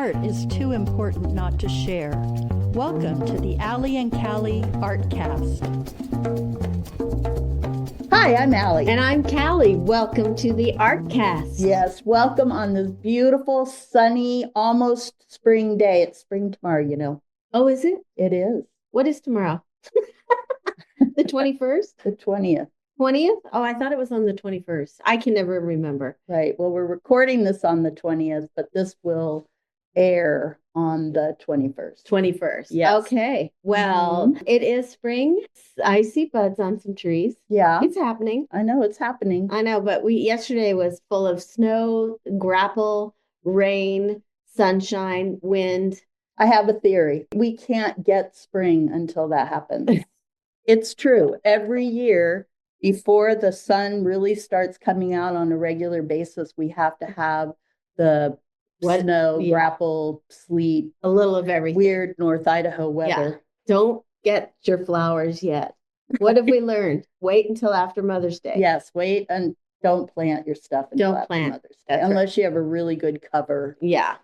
art is too important not to share. Welcome to the Allie and Callie Artcast. Hi, I'm Allie. And I'm Callie. Welcome to the Artcast. Yes, welcome on this beautiful, sunny, almost spring day. It's spring tomorrow, you know. Oh, is it? It is. What is tomorrow? The 21st? The 20th. 20th? Oh, I thought it was on the 21st. I can never remember. Right. Well, we're recording this on the 20th, but this will air on the 21st. 21st. Yes. Okay. Well, It is spring. I see buds on some trees. Yeah. It's happening. I know it's happening. I know, but yesterday was full of snow, grapple, rain, sunshine, wind. I have a theory. We can't get spring until that happens. It's true. Every year, before the sun really starts coming out on a regular basis, we have to have the snow, grapple, sleet, a little of everything. Weird North Idaho weather. Yeah. Don't get your flowers yet. What have we learned? Wait until after Mother's Day. Yes, wait and don't plant your stuff until after Mother's Day. Unless you have a really good cover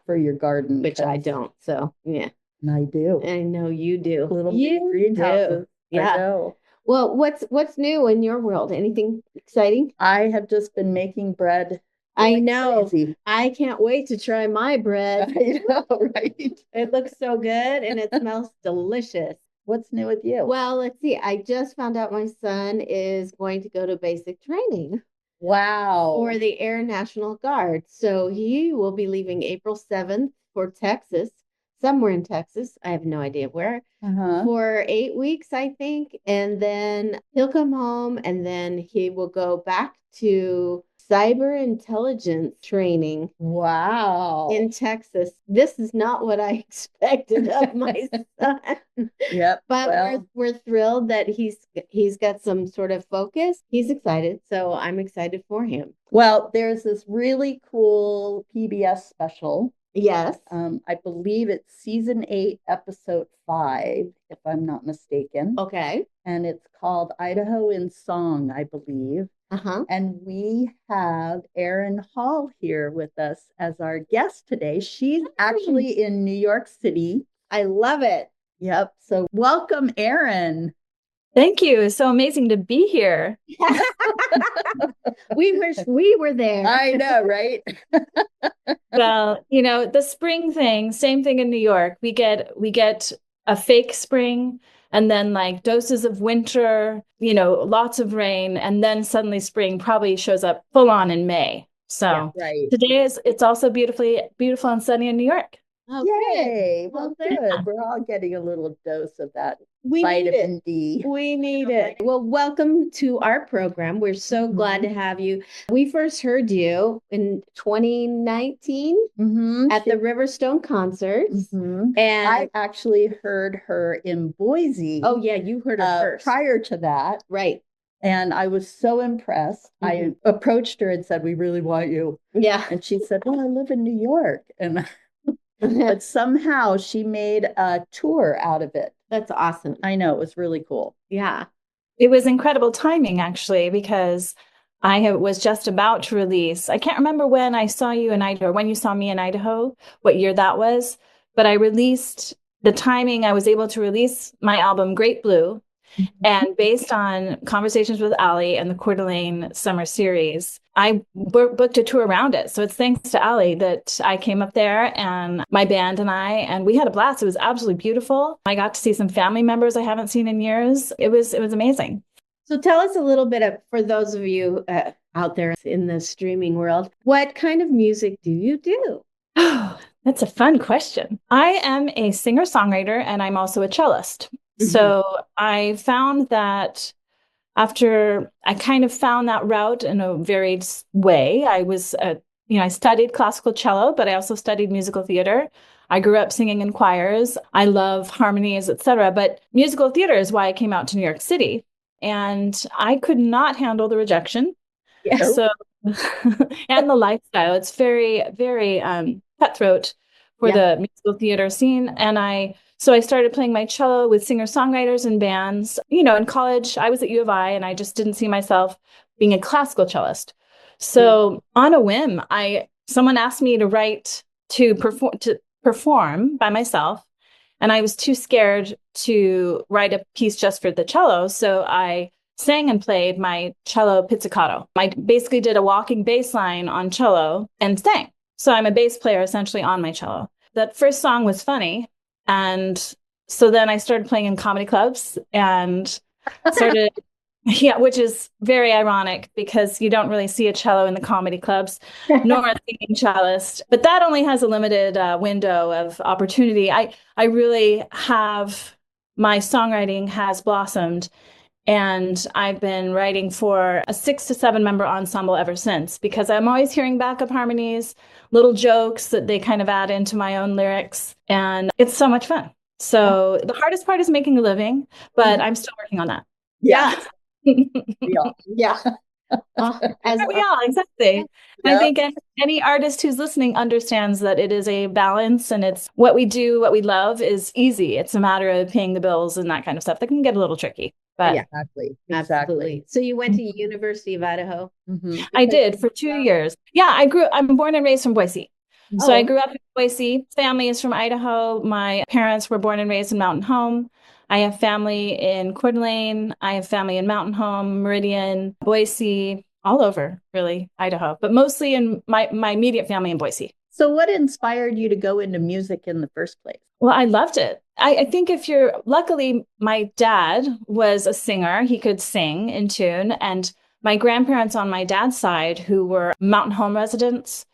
for your garden. Which I don't. So, yeah. And I do. I know you do. Little greenhouses. Yeah. I know. Well, what's new in your world? Anything exciting? I have just been making bread. I know. Crazy. I can't wait to try my bread. I know, right? It looks so good and it smells delicious. What's new with you? Well, let's see. I just found out my son is going to go to basic training. Wow. For the Air National Guard. So he will be leaving April 7th for Texas, somewhere in Texas. I have no idea where. For 8 weeks, I think. And then he'll come home and then he will go back to cyber intelligence training. Wow. In Texas. This is not what I expected of my son. Yep. But we're thrilled that he's got some sort of focus. He's excited. So I'm excited for him. Well, there's this really cool PBS special. Yes. I believe it's season 8, episode 5, if I'm not mistaken. Okay. And it's called Idaho in Song, I believe. And we have Erin Hall here with us as our guest today. She's actually in New York City. I love it. Yep. So welcome, Erin. Thank you. It's so amazing to be here. We wish we were there. I know, right? Well, the spring thing, same thing in New York. We get a fake spring and then like doses of winter, lots of rain, and then suddenly spring probably shows up full on in May. So today it's also beautiful and sunny in New York. Oh, yay. Well, good. We're all getting a little dose of that vitamin D. We need it. Well, welcome to our program. We're so glad to have you. We first heard you in 2019 at the Riverstone concerts. And I actually heard her in Boise. Oh, yeah. You heard her first. Prior to that. Right. And I was so impressed. I approached her and said, "We really want you." Yeah. And she said, "Well, I live in New York." And but somehow she made a tour out of it. That's awesome. I know. It was really cool. Yeah. It was incredible timing, actually, because I was just about to release. I can't remember when I saw you in Idaho, or when you saw me in Idaho, what year that was. But I released the timing. I was able to release my album, Great Blue. And based on conversations with Allie and the Coeur d'Alene Summer Series, I booked a tour around it. So it's thanks to Allie that I came up there and my band and we had a blast. It was absolutely beautiful. I got to see some family members I haven't seen in years. It was amazing. So tell us a little bit for those of you out there in the streaming world, what kind of music do you do? Oh, that's a fun question. I am a singer-songwriter and I'm also a cellist. So I found that after I kind of found that route in a varied way, I studied classical cello, but I also studied musical theater. I grew up singing in choirs. I love harmonies, etc. But musical theater is why I came out to New York City. And I could not handle the rejection. Yeah. So, and the lifestyle. It's very, very cutthroat for the musical theater scene. And So I started playing my cello with singer-songwriters and bands. In college, I was at U of I, and I just didn't see myself being a classical cellist. So on a whim, someone asked me to write to perform, to perform by myself, and I was too scared to write a piece just for the cello. So I sang and played my cello pizzicato. I basically did a walking bass line on cello and sang. So I'm a bass player essentially on my cello. That first song was funny. And so then I started playing in comedy clubs and started, yeah, which is very ironic because you don't really see a cello in the comedy clubs, nor a singing cellist. But that only has a limited window of opportunity. I really have, my songwriting has blossomed. And I've been writing for a 6 to 7 member ensemble ever since, because I'm always hearing backup harmonies, little jokes that they kind of add into my own lyrics. And it's so much fun. So the hardest part is making a living, but I'm still working on that. Yeah. Yeah. Exactly. Yep. I think any artist who's listening understands that it is a balance, and it's what we do, what we love is easy. It's a matter of paying the bills and that kind of stuff that can get a little tricky. But yeah, exactly. So you went to University of Idaho? Mm-hmm. I did for 2 years. Yeah, I'm born and raised from Boise. So I grew up in Boise. Family is from Idaho. My parents were born and raised in Mountain Home. I have family in Coeur d'Alene. I have family in Mountain Home, Meridian, Boise, all over, really, Idaho, but mostly in my immediate family in Boise. So what inspired you to go into music in the first place? Well, I loved it. I think luckily, my dad was a singer. He could sing in tune. And my grandparents on my dad's side, who were Mountain Home residents,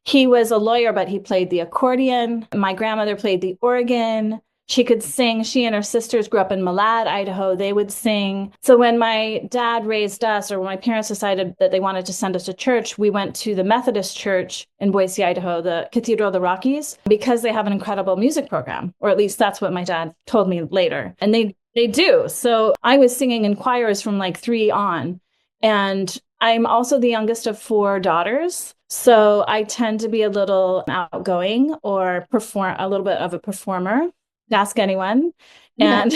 he was a lawyer, but he played the accordion. My grandmother played the organ. She could sing. She and her sisters grew up in Malad, Idaho. They would sing. So when my dad raised us, or when my parents decided that they wanted to send us to church, we went to the Methodist church in Boise, Idaho, the Cathedral of the Rockies, because they have an incredible music program, or at least that's what my dad told me later. And they do. So I was singing in choirs from like 3 on. And I'm also the youngest of 4 daughters. So I tend to be a little outgoing or perform a little bit of a performer. Ask anyone. And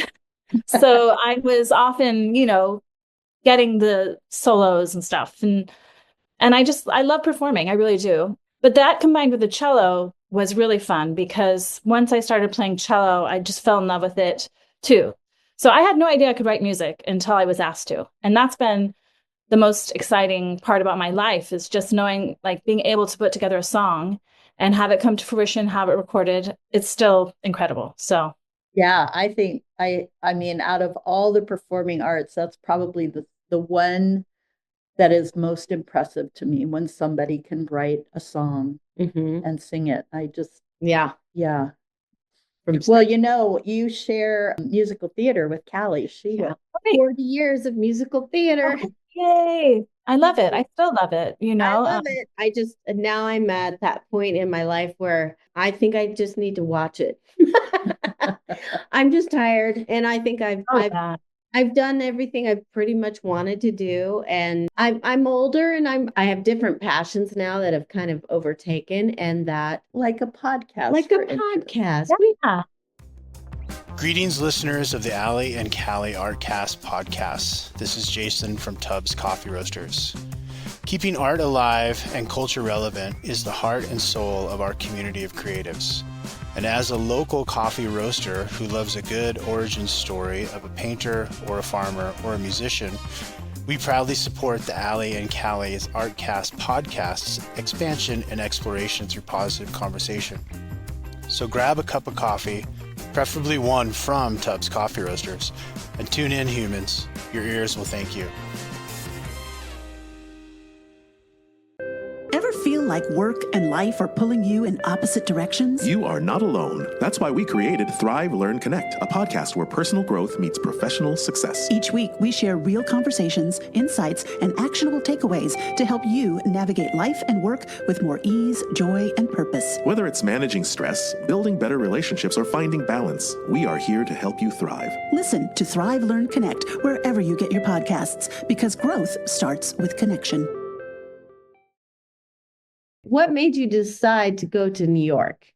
so I was often, getting the solos and stuff. And I love performing. I really do. But that combined with the cello was really fun, because once I started playing cello, I just fell in love with it too. So I had no idea I could write music until I was asked to. And that's been the most exciting part about my life, is just knowing, like, being able to put together a song and have it come to fruition, have it recorded. It's still incredible. So, yeah, I think I mean, out of all the performing arts, that's probably the one that is most impressive to me, when somebody can write a song and sing it. I just, yeah. Well, you share musical theater with Callie. She has 40 years of musical theater. Oh, yay. I love it. I still love it. I love it. Now I'm at that point in my life where I think I just need to watch it. I'm just tired. And I think I've done everything I pretty much wanted to do. And I'm older, and I have different passions now that have kind of overtaken, and that like a podcast. Yeah. Greetings, listeners of the Allie and Callie Artcast podcasts. This is Jason from Tubbs Coffee Roasters. Keeping art alive and culture relevant is the heart and soul of our community of creatives. And as a local coffee roaster who loves a good origin story of a painter or a farmer or a musician, we proudly support the Allie and Callie's Artcast podcast's expansion and exploration through positive conversation. So grab a cup of coffee, preferably one from Tubbs Coffee Roasters, and tune in, humans. Your ears will thank you. Ever feel like work and life are pulling you in opposite directions? You are not alone. That's why we created Thrive, Learn, Connect, a podcast where personal growth meets professional success. Each week, we share real conversations, insights, and actionable takeaways to help you navigate life and work with more ease, joy, and purpose. Whether it's managing stress, building better relationships, or finding balance, we are here to help you thrive. Listen to Thrive, Learn, Connect wherever you get your podcasts, because growth starts with connection. What made you decide to go to New York?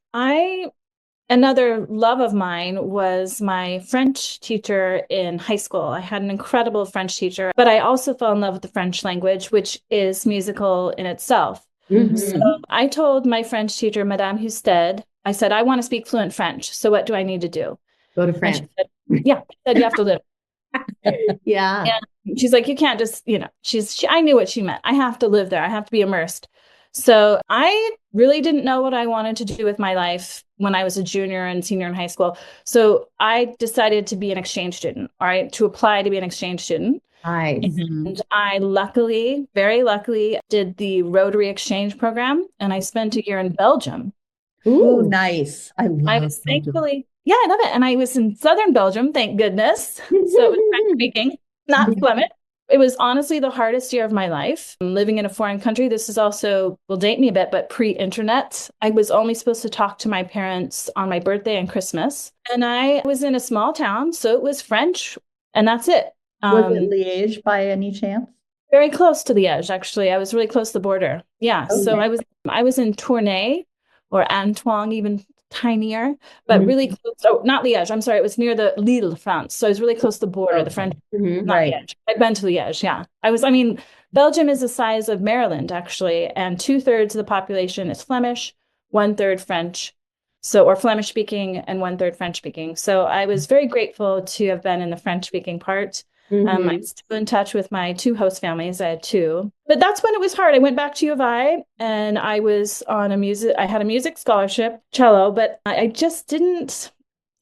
Another love of mine was my French teacher in high school. I had an incredible French teacher, but I also fell in love with the French language, which is musical in itself. So I told my French teacher, Madame Husted, I said, I want to speak fluent French. So what do I need to do? Go to France. Said, yeah. I said, you have to live. Yeah. And she's like, you can't just, I knew what she meant. I have to live there. I have to be immersed. So I really didn't know what I wanted to do with my life when I was a junior and senior in high school. So I decided to be an exchange student, all right, to apply to be an exchange student. Nice. And I luckily, very luckily, did the Rotary Exchange program, and I spent a year in Belgium. Ooh, nice. I was thankfully, yeah, I love it. And I was in southern Belgium, thank goodness. So it was French speaking, not Flemish. It was honestly the hardest year of my life. Living in a foreign country, this is also, will date me a bit, but pre-internet. I was only supposed to talk to my parents on my birthday and Christmas. And I was in a small town, so it was French, and that's it. Was it Liège by any chance? Very close to Liège, actually. I was really close to the border. Yeah. Okay. So I was in Tournai or Antoine, even tinier, but really close. Oh, not Liège. I'm sorry. It was near the Lille, France. So I was really close to the border, the French, not Liège. I've been to Liège. Yeah. Belgium is the size of Maryland, actually. And 2/3 of the population is Flemish, 1/3 French. So, or Flemish speaking and 1/3 French speaking. So I was very grateful to have been in the French speaking part. I'm still in touch with my 2 host families. I had 2, but that's when it was hard. I went back to U of I and I was on I had a music scholarship, cello, but I just didn't,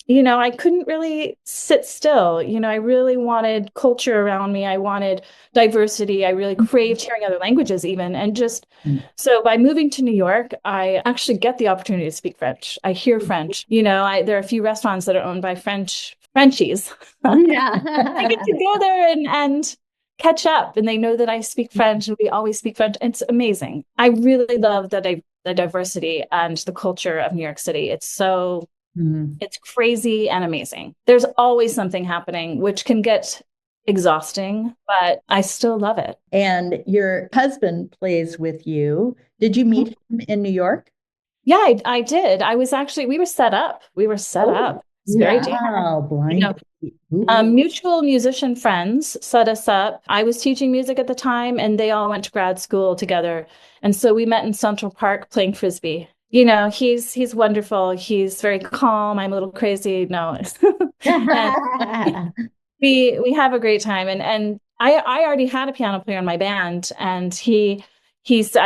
I couldn't really sit still. I really wanted culture around me. I wanted diversity. I really craved hearing other languages even. And so by moving to New York, I actually get the opportunity to speak French. I hear French. There are a few restaurants that are owned by Frenchies. Yeah. I get to go there and catch up, and they know that I speak French, and we always speak French. It's amazing. I really love the diversity and the culture of New York City. It's so it's crazy and amazing. There's always something happening, which can get exhausting, but I still love it. And your husband plays with you. Did you meet him in New York? Yeah, I did. We were set up. It's very blind. Mutual musician friends set us up. I was teaching music at the time, and they all went to grad school together. And so we met in Central Park playing Frisbee. He's wonderful. He's very calm. I'm a little crazy. No. we have a great time. And I already had a piano player in my band, and I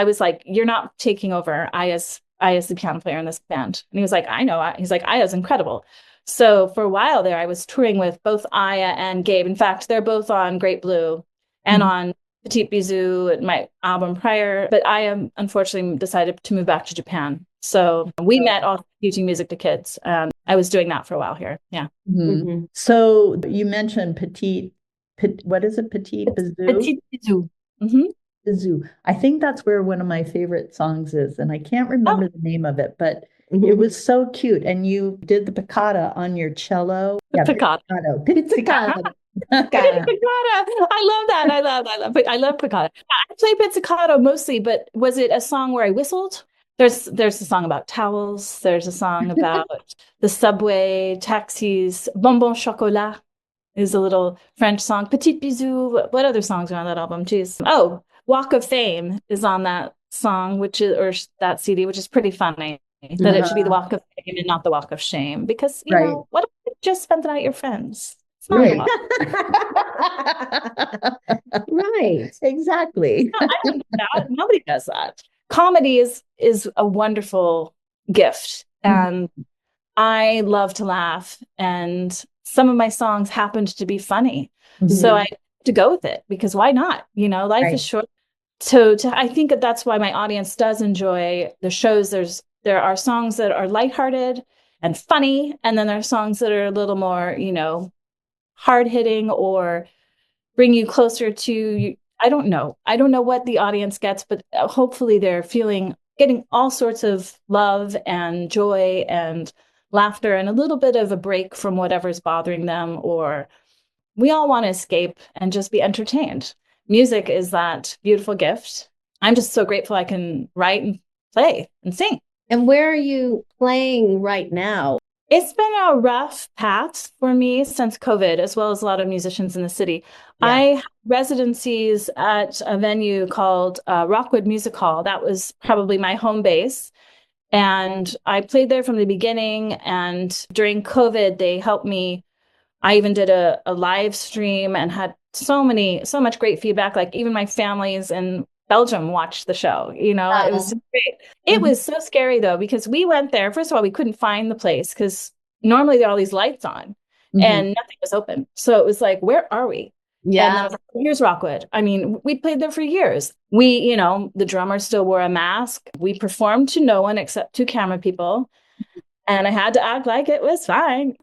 was like, you're not taking over. I as the piano player in this band. And he was like, I know. He's like, Aya's incredible. So for a while there, I was touring with both Aya and Gabe. In fact, they're both on Great Blue and on Petit Bisou, my album prior. But Aya, unfortunately, decided to move back to Japan. So we met also teaching music to kids. I was doing that for a while here. Yeah. So you mentioned what is it? Petit Bisou? Petit Bisou. Bisou. I think that's where one of my favorite songs is. And I can't remember the name of it, but it was so cute. And you did the piccata on your cello. Piccata. Piccata. I love piccata. I play pizzicato mostly, but was it a song where I whistled? There's a song about towels. There's a song about the subway, taxis. Bonbon chocolat is a little French song. Petit Bisou. What other songs are on that album? Jeez. Oh, Walk of Fame is on that song, or that CD, which is pretty funny. That it should be the Walk of Fame and not the Walk of Shame, because you know, what if you just spent the night with your friends? It's not right. Exactly. No, I don't do that. Nobody does that. Comedy is a wonderful gift, and I love to laugh, and some of my songs happened to be funny, so I had to go with it, because why not? Life is short. So I think that's why my audience does enjoy the shows. There are songs that are lighthearted and funny, and then there are songs that are a little more, hard-hitting or bring you closer to, I don't know what the audience gets, but hopefully they're getting all sorts of love and joy and laughter and a little bit of a break from whatever's bothering them, or we all want to escape and just be entertained. Music is that beautiful gift. I'm just so grateful I can write and play and sing. And where are you playing right now? It's been a rough path for me since COVID, as well as a lot of musicians in the city. Yeah. I had residencies at a venue called Rockwood Music Hall. That was probably my home base. And I played there from the beginning. And during COVID, they helped me. I even did a live stream and had so much great feedback. Like even my families in Belgium watched the show. It was just great. It was so scary though, because we went there. First of all, we couldn't find the place because normally there are all these lights on and nothing was open. So it was like, where are we? Yeah. And then I was like, here's Rockwood. I mean, we played there for years. We, the drummer still wore a mask. We performed to no one except 2 camera people. And I had to act like it was fine.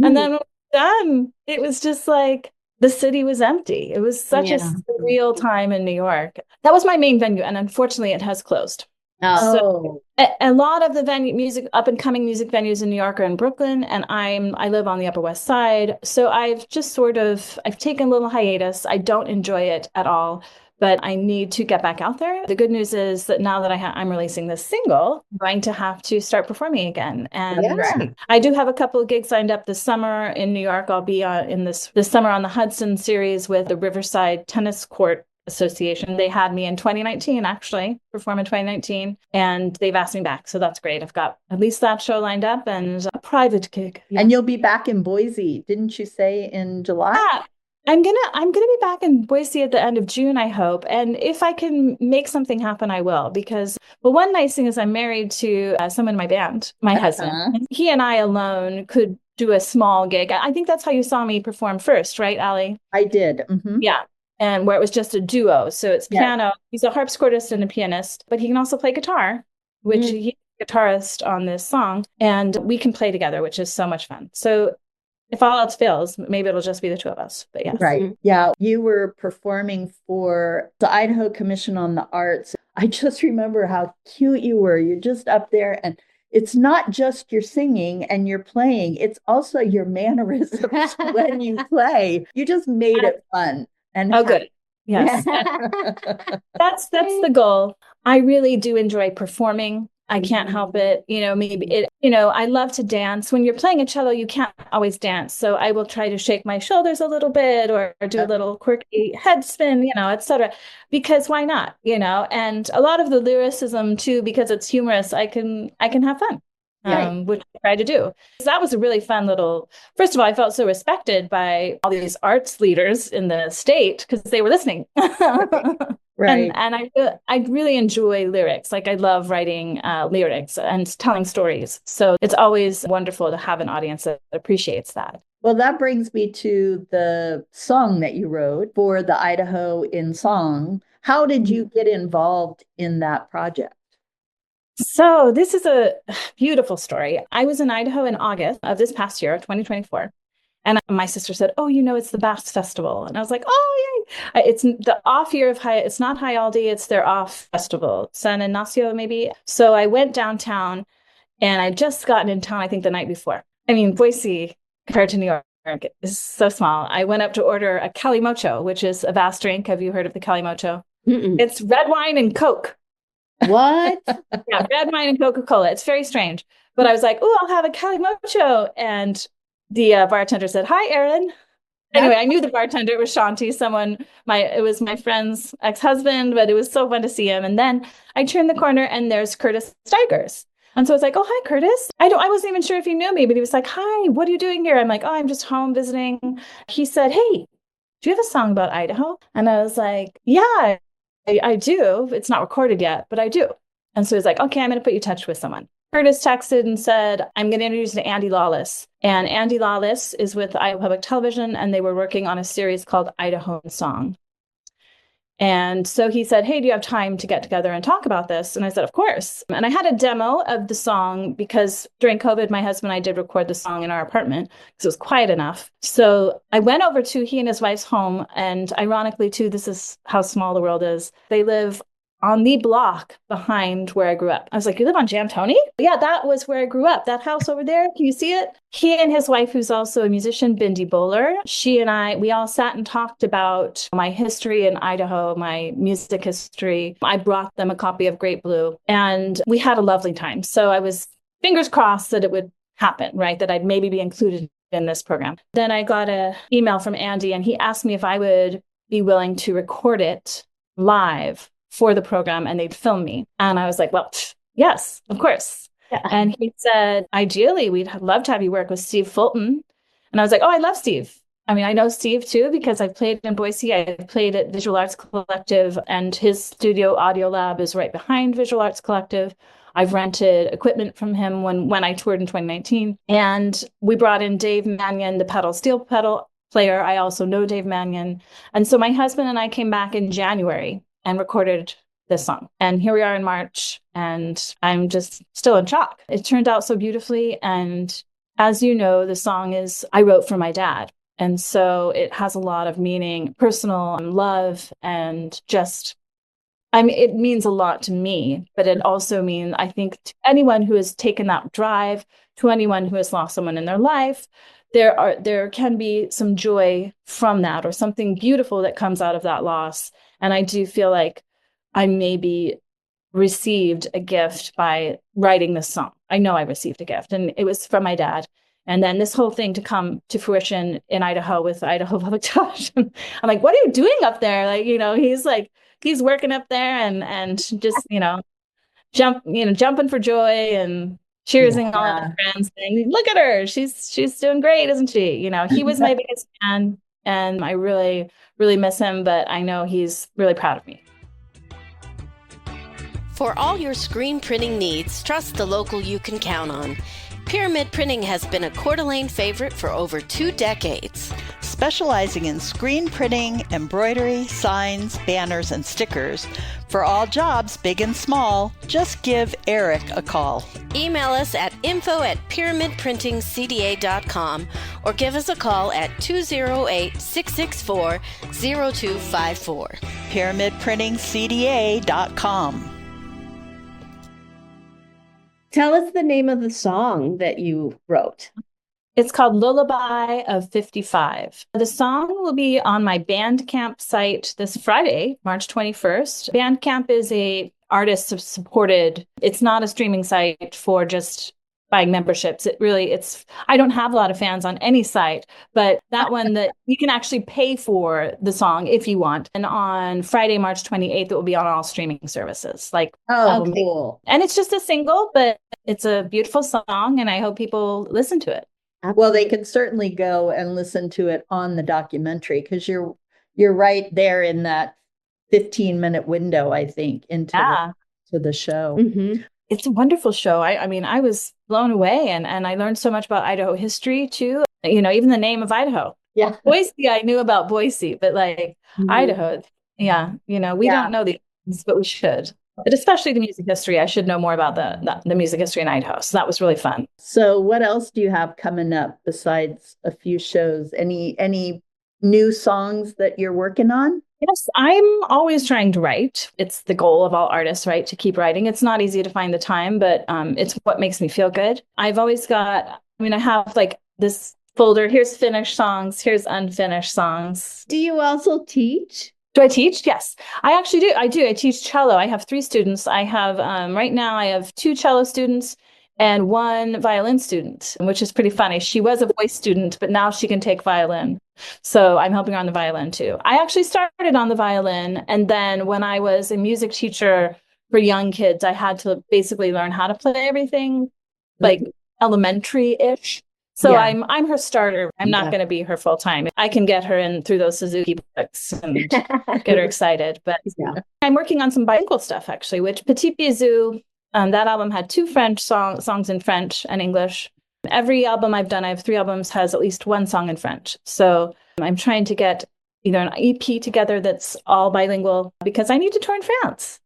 And then when we were done, it was just like the city was empty. It was such a surreal time in New York. That was my main venue. And unfortunately, it has closed. So a lot of the up and coming music venues in New York are in Brooklyn, and I live on the Upper West Side. So I've just I've taken a little hiatus. I don't enjoy it at all, but I need to get back out there. The good news is that now that I'm releasing this single, I'm going to have to start performing again. And I do have a couple of gigs lined up this summer in New York. I'll be in this summer on the Hudson series with the Riverside Tennis Court Association. They had me in 2019, actually, perform in 2019, and they've asked me back. So that's great. I've got at least that show lined up and a private gig. Yeah. And you'll be back in Boise, didn't you say, in July? Yeah. I'm gonna be back in Boise at the end of June, I hope. And if I can make something happen, I will. Because, well, one nice thing is I'm married to someone in my band, my husband. He and I alone could do a small gig. I think that's how you saw me perform first, right, Allie? I did. Yeah. And where it was just a duo. So it's piano. He's a harpsichordist and a pianist, but he can also play guitar, which he's a guitarist on this song. And we can play together, which is so much fun. So if all else fails, maybe it'll just be the 2 of us. But yes. Right. Yeah. You were performing for the Idaho Commission on the Arts. I just remember how cute you were. You're just up there, and it's not just your singing and your playing. It's also your mannerisms when you play. You just made it fun. And good. Yes. That's the goal. I really do enjoy performing. I can't help it. I love to dance. When you're playing a cello, you can't always dance. So I will try to shake my shoulders a little bit or do a little quirky head spin, etc. Because why not? And a lot of the lyricism too, because it's humorous, I can have fun. Which I tried to do. So that was a really fun first of all, I felt so respected by all these arts leaders in the state because they were listening. Right. And I really enjoy lyrics. Like I love writing lyrics and telling stories. So it's always wonderful to have an audience that appreciates that. Well, that brings me to the song that you wrote for the Idaho in Song. How did you get involved in that project? So this is a beautiful story. I was in Idaho in August of this past year, 2024. And my sister said, it's the Bass Festival. And I was like, oh, yay. It's the off year of it's not High Aldi, it's their off festival, San Ignacio, maybe. So I went downtown and I'd just gotten in town, I think the night before. I mean, Boise compared to New York is so small. I went up to order a calimocho, which is a Bass drink. Have you heard of the calimocho? It's red wine and Coke. What? Yeah, red wine and Coca-Cola. It's very strange. But I was like, I'll have a calimocho. And the bartender said, hi, Erin. Anyway, I knew the bartender. It was Shanti, it was my friend's ex-husband, but it was so fun to see him. And then I turned the corner and there's Curtis Steigers. And so I was like, oh, hi, Curtis. I wasn't even sure if he knew me, but he was like, hi, what are you doing here? I'm like, I'm just home visiting. He said, hey, do you have a song about Idaho? And I was like, yeah, I do. It's not recorded yet, but I do. And so he's like, okay, I'm going to put you in touch with someone. Curtis texted and said, I'm going to introduce you to Andy Lawless. And Andy Lawless is with Idaho Public Television, and they were working on a series called Idaho in Song. And so he said, hey, do you have time to get together and talk about this? And I said, of course. And I had a demo of the song because during COVID, my husband and I did record the song in our apartment because it was quiet enough. So I went over to he and his wife's home. And ironically, too, this is how small the world is. They live on the block behind where I grew up. I was like, you live on Jamtoni? Yeah, that was where I grew up. That house over there, can you see it? He and his wife, who's also a musician, Bindi Bowler, she and I, we all sat and talked about my history in Idaho, my music history. I brought them a copy of Great Blue, and we had a lovely time. So I was fingers crossed that it would happen, right? That I'd maybe be included in this program. Then I got an email from Andy, and he asked me if I would be willing to record it live for the program, and they'd film me. And I was like, well, yes, of course. Yeah. And he said, ideally, we'd love to have you work with Steve Fulton. And I was like, oh, I love Steve. I mean, I know Steve too, because I've played in Boise. I played at Visual Arts Collective, and his studio audio lab is right behind Visual Arts Collective. I've rented equipment from him when I toured in 2019. And we brought in Dave Mannion, the steel pedal player. I also know Dave Mannion. And so my husband and I came back in January and recorded this song. And here we are in March, and I'm just still in shock. It turned out so beautifully. And as you know, the song I wrote for my dad. And so it has a lot of meaning, personal and love, and just, it means a lot to me, but it also means, I think, to anyone who has taken that drive, to anyone who has lost someone in their life, there can be some joy from that, or something beautiful that comes out of that loss. And I do feel like I maybe received a gift by writing this song. I know I received a gift, and it was from my dad. And then this whole thing to come to fruition in Idaho with Idaho Public Television. I'm like, what are you doing up there? Like, he's working up there and just, jumping for joy and cheersing all of his friends, saying, look at her. She's doing great, isn't she? He was my biggest fan, and I really, really miss him, but I know he's really proud of me. For all your screen printing needs, trust the local you can count on. Pyramid Printing has been a Coeur d'Alene favorite for over 2 decades. Specializing in screen printing, embroidery, signs, banners, and stickers. For all jobs, big and small, just give Eric a call. Email us at info@pyramidprintingcda.com or give us a call at 208-664-0254. pyramidprintingcda.com. Tell us the name of the song that you wrote. It's called Lullaby of 55. The song will be on my Bandcamp site this Friday, March 21st. Bandcamp is a artist-supported, it's not a streaming site for just buying memberships. I don't have a lot of fans on any site, but that one that you can actually pay for the song if you want. And on Friday, March 28th, it will be on all streaming services. Cool. And it's just a single, but it's a beautiful song, and I hope people listen to it. Well, they can certainly go and listen to it on the documentary, because you're right there in that 15-minute window, I think, into the show. Mm-hmm. It's a wonderful show. I was blown away, and I learned so much about Idaho history too. Even the name of Idaho. Yeah. Boise, I knew about Boise, but Idaho, we don't know these things, but we should. But especially the music history, I should know more about the music history in Idaho. So that was really fun. So what else do you have coming up besides a few shows? Any new songs that you're working on? Yes, I'm always trying to write. It's the goal of all artists, right? To keep writing. It's not easy to find the time, but it's what makes me feel good. I've always got, I have this folder. Here's finished songs. Here's unfinished songs. Do you also teach? Do I teach? Yes, I actually do. I teach cello. I have 3 students. I have, right now, I have 2 cello students and 1 violin student, which is pretty funny. She was a voice student, but now she can take violin. So I'm helping her on the violin too. I actually started on the violin. And then when I was a music teacher for young kids, I had to basically learn how to play everything elementary-ish. So I'm her starter. I'm not going to be her full time. I can get her in through those Suzuki books and get her excited. But I'm working on some bilingual stuff, actually, which Petit Bisou, that album had 2 French songs in French and English. Every album I've done, I have 3 albums, has at least 1 song in French. So I'm trying to get either an EP together that's all bilingual, because I need to tour in France.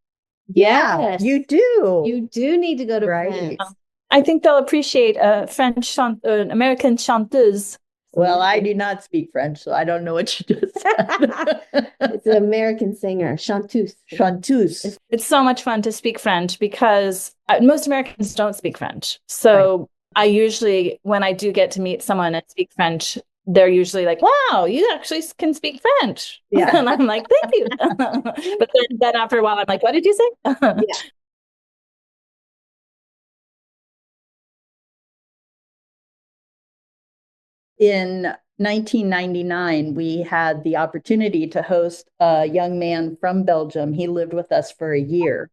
Yes, you do. You do need to go to France. I think they'll appreciate a an American chanteuse. Well, I do not speak French, so I don't know what you just said. It's an American singer, chanteuse. Chanteuse. It's so much fun to speak French, because most Americans don't speak French. So I usually, when I do get to meet someone and speak French, they're usually like, wow, you actually can speak French. Yeah. And I'm like, thank you. But then after a while, I'm like, what did you say? In 1999, we had the opportunity to host a young man from Belgium. He lived with us for a year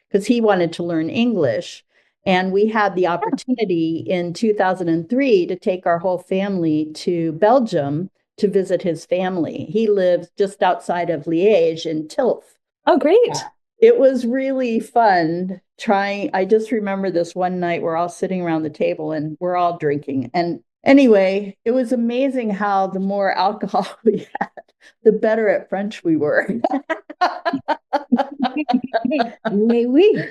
because he wanted to learn English. And we had the opportunity in 2003 to take our whole family to Belgium to visit his family. He lives just outside of Liège in Tilf. Oh, great. Yeah. It was really fun trying. I just remember this one night we're all sitting around the table and we're all drinking. And anyway, it was amazing how the more alcohol we had, the better at French we were. Oui.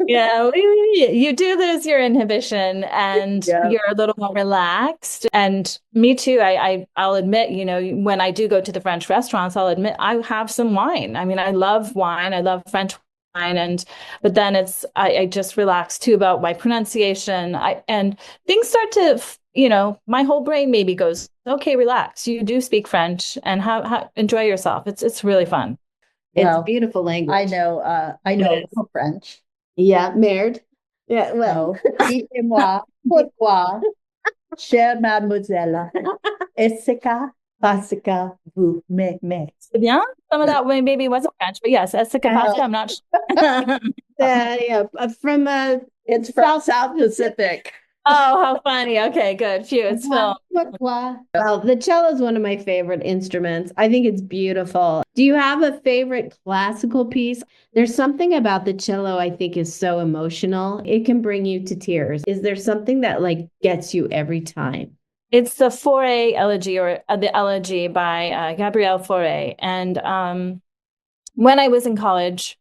Yeah, you do lose your inhibition and you're a little more relaxed. And me too. I'll admit, when I do go to the French restaurants, I'll admit I have some wine. I mean, I love wine. I love French wine. But then I just relax too about my pronunciation. And things start to, my whole brain maybe goes, okay, relax. You do speak French and enjoy yourself. It's really fun. It's beautiful language. I know a little French. Yeah, merde. Yeah, well. Dites-moi pourquoi, chère mademoiselle, est-ce parce que vous m'aimez? Yeah, some of that maybe wasn't French, but yes, est-ce que parce que, I'm not sure. It's from South Pacific. Oh, how funny. Okay, good. Phew, it's film. Well, the cello is one of my favorite instruments. I think it's beautiful. Do you have a favorite classical piece? There's something about the cello I think is so emotional. It can bring you to tears. Is there something that gets you every time? It's the Fauré Elegy, or the Elegy by Gabriel Fauré. And when I was in college,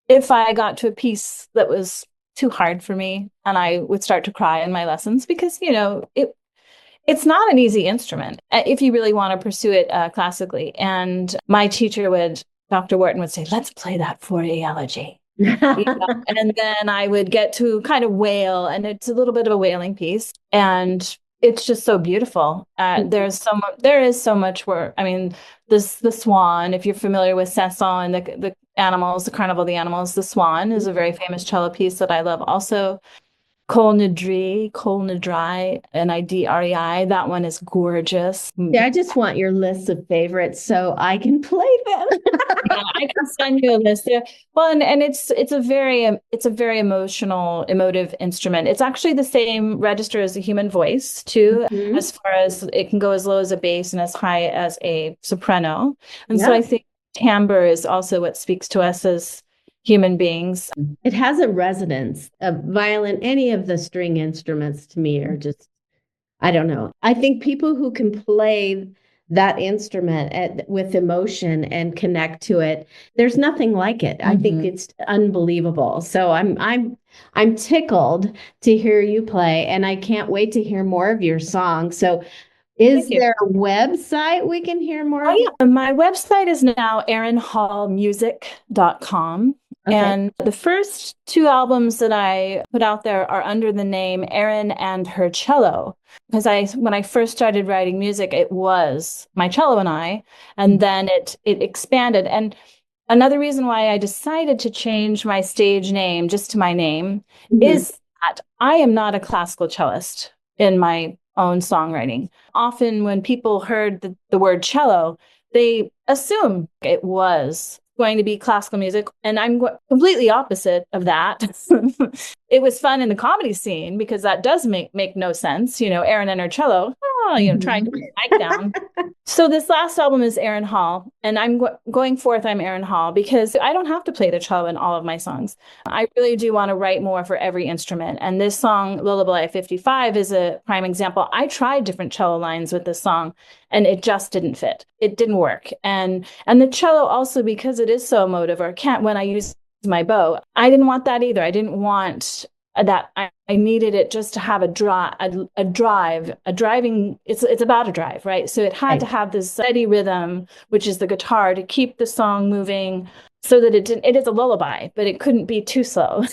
if I got to a piece that was too hard for me, and I would start to cry in my lessons because, it's not an easy instrument if you really want to pursue it classically. And my teacher Dr. Wharton would say, let's play that Fauré Elegy. And then I would get to kind of wail, and it's a little bit of a wailing piece. And it's just so beautiful. There is so much work. I mean, the swan, if you're familiar with Saint-Saëns and the animals, the Carnival of the Animals, the swan is a very famous cello piece that I love. Also, Col Nadrei, N-I-D-R-E-I. That one is gorgeous. Yeah, I just want your list of favorites so I can play them. Yeah, I can send you a list there. Well, and it's a very emotive instrument. It's actually the same register as a human voice too, as far as it can go as low as a bass and as high as a soprano. And so I think timbre is also what speaks to us as human beings. It has a resonance. A violin, any of the string instruments to me are just, I don't know. I think people who can play that instrument with emotion and connect to it, there's nothing like it. I think it's unbelievable. So I'm tickled to hear you play, and I can't wait to hear more of your songs. So is there a website we can hear more of? Yeah. My website is now erinhallmusic.com. Okay. And the first two albums that I put out there are under the name Erin and Her Cello. Because when I first started writing music, it was my cello and I, and then it expanded. And another reason why I decided to change my stage name just to my name is that I am not a classical cellist in my own songwriting. Often when people heard the word cello, they assume it was going to be classical music, and I'm completely opposite of that. It was fun in the comedy scene because that does make no sense. Erin and her cello, trying to put the mic down. So this last album is Erin Hall, and I'm going forth. I'm Erin Hall because I don't have to play the cello in all of my songs. I really do want to write more for every instrument. And this song, Lullaby 55, is a prime example. I tried different cello lines with this song, and it just didn't fit. It didn't work. And the cello also, because it is so emotive, when I use my bow, I didn't want that either. I didn't want that. I needed it just to have a driving. It's about a drive, right? So it had to have this steady rhythm, which is the guitar, to keep the song moving, so that it is a lullaby, but it couldn't be too slow,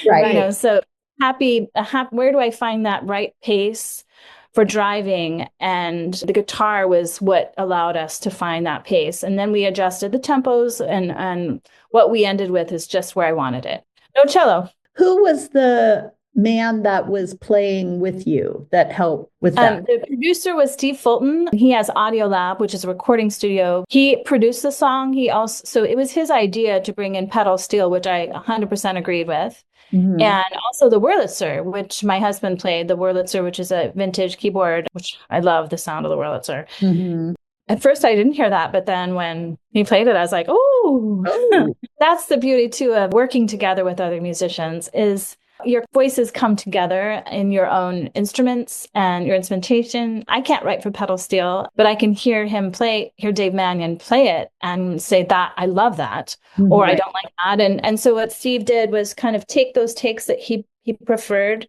right? So where do I find that right pace for driving? And the guitar was what allowed us to find that pace. And then we adjusted the tempos, and what we ended with is just where I wanted it. No cello. Who was the man that was playing with you that helped with that? The producer was Steve Fulton. He has Audio Lab, which is a recording studio. He produced the song. So it was his idea to bring in pedal steel, which I 100% agreed with. Mm-hmm. And also the Wurlitzer, which my husband played, the Wurlitzer, which is a vintage keyboard, which I love the sound of the Wurlitzer. Mm-hmm. At first, I didn't hear that, but then when he played it, I was like, oh. That's the beauty, too, of working together with other musicians is your voices come together in your own instruments and your instrumentation. I can't write for pedal steel, but I can hear Dave Mannion play it and say that I love that, or I don't like that. And so what Steve did was kind of take those takes that he preferred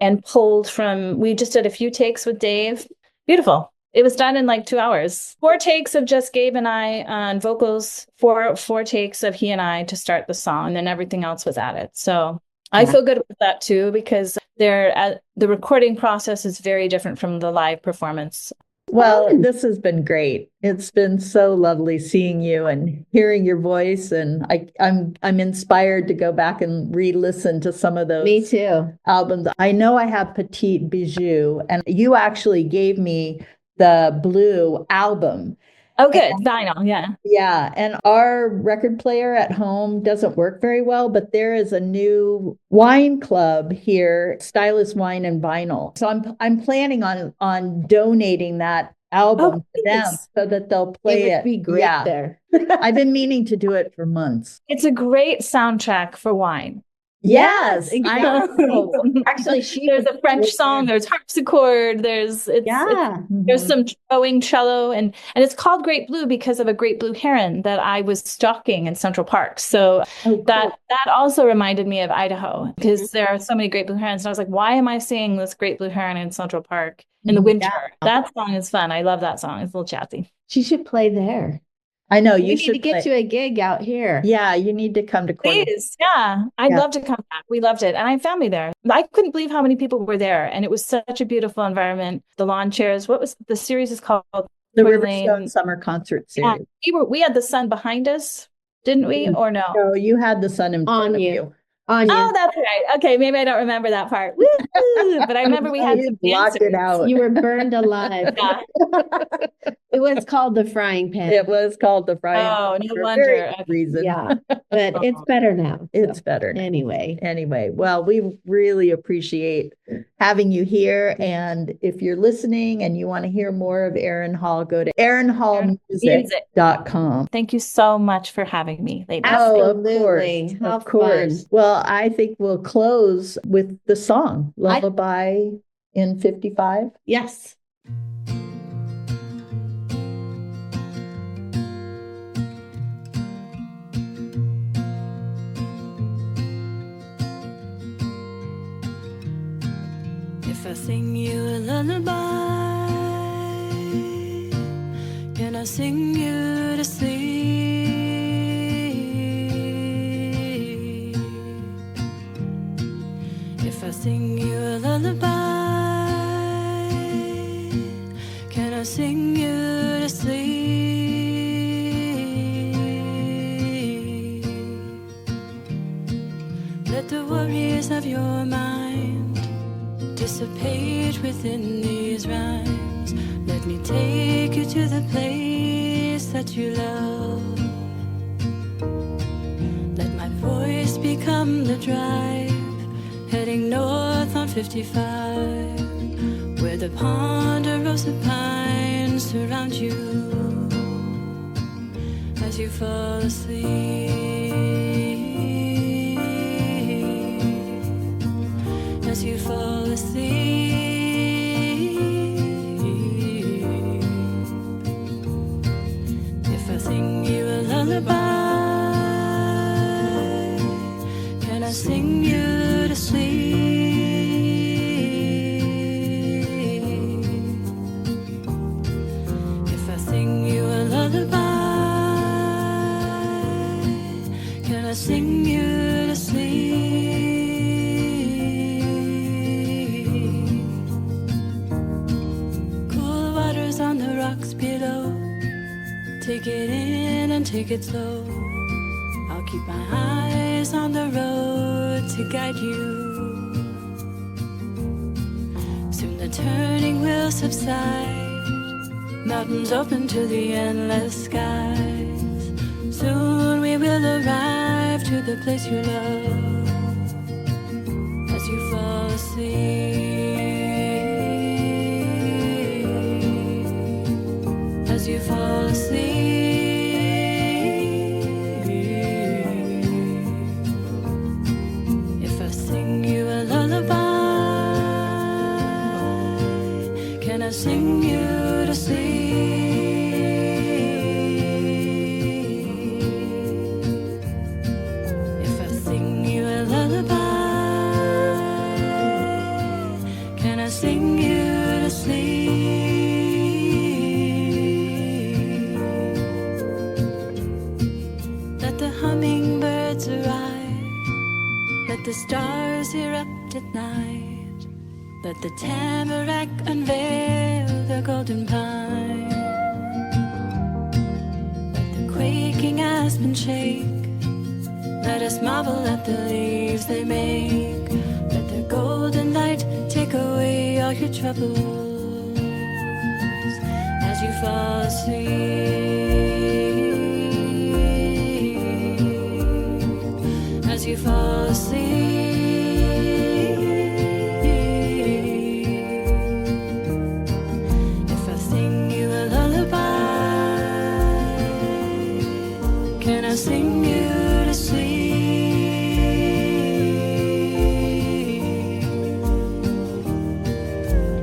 and pulled from, we just did a few takes with Dave. Beautiful. It was done in like 2 hours. 4 takes of just Gabe and I on vocals, four takes of he and I to start the song, and then everything else was added. So I feel good with that too, because the recording process is very different from the live performance. Well, this has been great. It's been so lovely seeing you and hearing your voice, and I'm inspired to go back and re-listen to some of those. Me too. Albums. I know I have Petite Bijou, and you actually gave me the Blue album. Oh, good. Vinyl, yeah. Yeah. And our record player at home doesn't work very well, but there is a new wine club here, Stylus Wine and Vinyl. So I'm planning on donating that album to them so that they'll play it. It would be great there. I've been meaning to do it for months. It's a great soundtrack for wine. Yes, Actually, there's a French song. There's harpsichord. There's some bowing cello, and it's called Great Blue because of a great blue heron that I was stalking in Central Park. So that also reminded me of Idaho because there are so many great blue herons. And I was like, why am I seeing this great blue heron in Central Park in the winter? That song is fun. I love that song. It's a little chatty. She should play there. I know you should get you a gig out here. Yeah, you need to come to Cornwall. Please, yeah. I'd love to come back. We loved it. And I have family there. I couldn't believe how many people were there. And it was such a beautiful environment. The lawn chairs. What was the series is called? The Riverstone Summer Concert Series. Yeah, we had the sun behind us, didn't we? Or no? No, you had the sun in front of you. Oh, that's right. Okay, maybe I don't remember that part. But I remember we had to block it out. You were burned alive. Yeah. It was called the frying pan. It was called the frying pan. Oh, no wonder. Reason. Yeah, but it's better now. It's better. Anyway, well, we really appreciate having you here. And if you're listening and you want to hear more of Erin Hall, go to erinhallmusic.com. Thank you so much for having me, ladies. Absolutely. Of course. Well, I think we'll close with the song Lullaby in 55. Yes. If I sing you a lullaby, can I sing you to sleep? If I sing you a lullaby, can I sing you to sleep? Let the worries of your mind dissipate within these rhymes. Let me take you to the place that you love. Let my voice become the drive, heading north on 55, where the ponderosa pines surround you as you fall asleep. As you fall asleep. If I sing you a lullaby, can I sing you to sleep? If I sing you a lullaby, can I sing you to sleep? On the rocks below, take it in and take it slow. I'll keep my eyes on the road to guide you. turning will subside. Mountains open to the endless skies. Soon we will arrive to the place you love. As you fall asleep, as you fall asleep. If I sing you a lullaby, can I sing you to sleep? If I sing you a lullaby, can I sing you to sleep? Let the hummingbirds arrive, let the stars erupt at night. Let the tamarack unveil the golden pine. Let the quaking aspen shake. Let us marvel at the leaves they make. Let the golden light take away all your troubles. As you fall asleep, as you fall asleep. Can I sing you to sleep?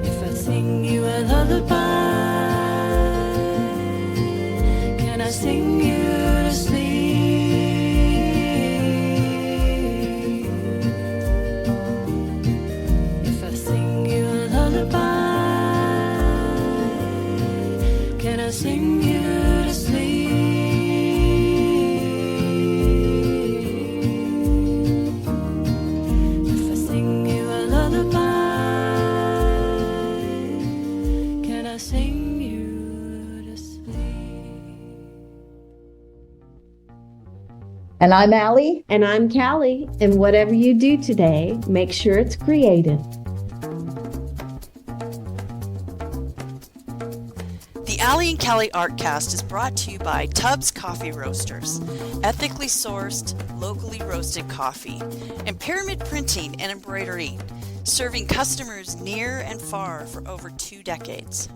If I sing you a lullaby, can I sing you to sleep? If I sing you a lullaby, can I sing you to sleep? And I'm Allie. And I'm Callie. And whatever you do today, make sure it's creative. The Allie and Callie Artcast is brought to you by Tubbs Coffee Roasters, ethically sourced, locally roasted coffee, and Pyramid Printing and Embroidery, serving customers near and far for over 2 decades.